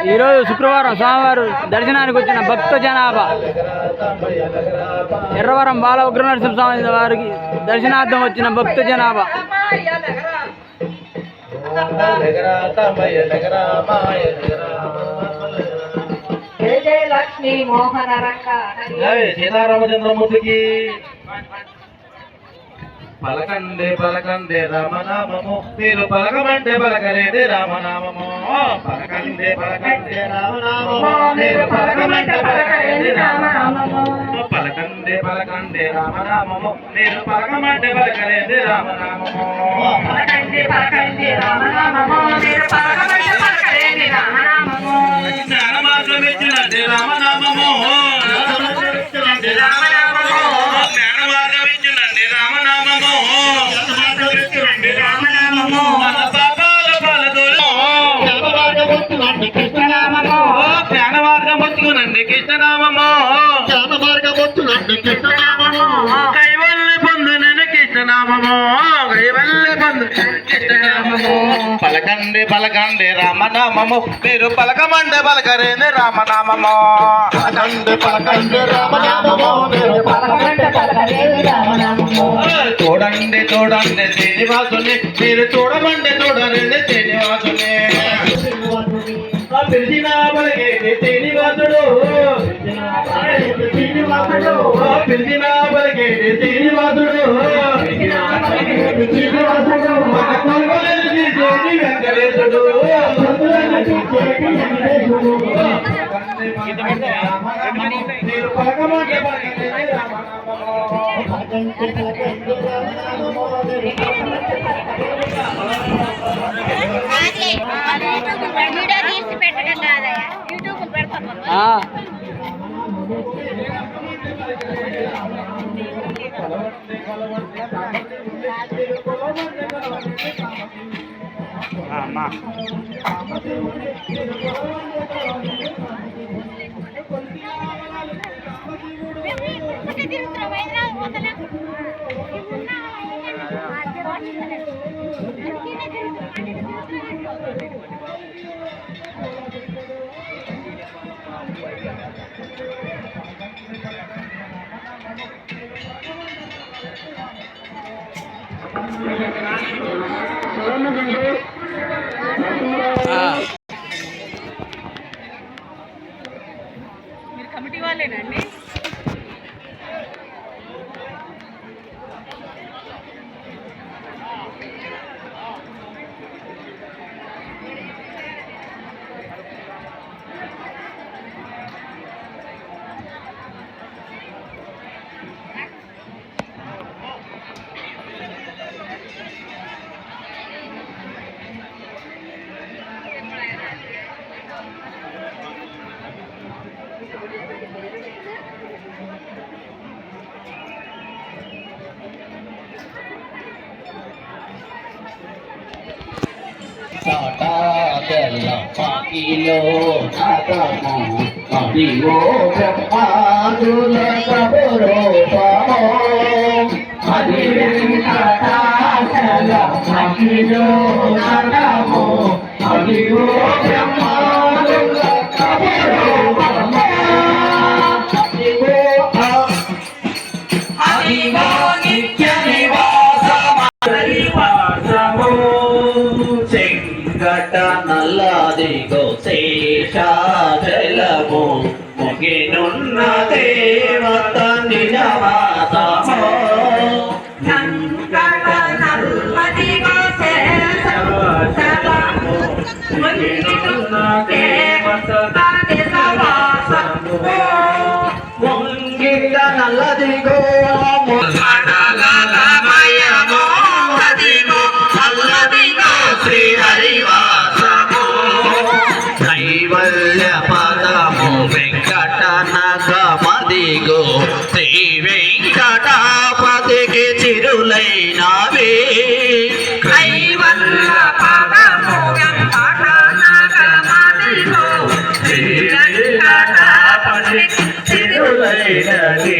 ఈరోజు శుక్రవారం స్వామివారు దర్శనానికి వచ్చిన భక్త జనాభా ఎర్రవరం బాల ఉగ్రనరసింహ స్వామి వారికి దర్శనార్థం వచ్చిన భక్త జనాభా జయ జయ లక్ష్మీ మోహన రంగ సీతారామచంద్రమూర్తికి పలకండే పలకండే రామనామము మీరు పలకమంటే పలకలేదే రామనామము పలకండే పలకండే రామనామము మీరు పలకమంటే పలకలేదే రామనామము పలకండే పలకండే రామనామము మీరు పలకమంటే పలకలేదే రామనామము పలకండి పలకండి రామనామము మీరు పలకమంటే పలకలేని రామనామము జ్ఞానమార్గమిచ్చినది రామనామము జ్ఞానమార్గమిచ్చినది రామనామము మన పాపాల పాలతోలో కృష్ణనామము జ్ఞానమార్గమొచ్చునండి కృష్ణనామము కైవల్య పొందునని కృష్ణనామము కైవల్య పొందు కృష్ణనామము పలకండి పలకండి రామనామము మీరు పలకమండే పలకరేంది రామనామము పలకండి పలకండి రామనామము మీరు పలకమంటే పలకలేని రామనామము చూడండి చూడండి శ్రీనివాసుని మీరు చూడమంటే చూడరండి శ్రీనివాసుని పిలిచిన పలికేది శ్రీనివాసుడు పిలిచిన పలికేది శ్రీనివాసుడు వెంకటేశుడు మీరు పలకమంటే పలకలేని వీడియో తీసి పెట్టడం కాదయ్యా, యూట్యూబ్ పెడతాను. మీరు కమిటీ వాళ్ళేనండి? పాకిలో అదివో బ్రహ్మాదుల కబరూపమో అది వెంకటాచల పాకిలో నటమో అదివో బ్రహ్మాదుల కబరూపమో అదివో నిత్య నివాసమో చెంగట నల్లదిగో శేషాచలము ముగినున్న దేవత నిజమాతమో నంగట నల్లదిగో శేషాచలము ముగినున్న దేవత నిజమాతమో ముంగిట నల్లదిగో కైవల్య పదము వెంకట నగమదిగో శ్రీ వెంకటాపతికి చిరులైనవే కైవల్య పదము వెంకట నగమదిగో శ్రీ వెంకటాపతికి చిరులైనది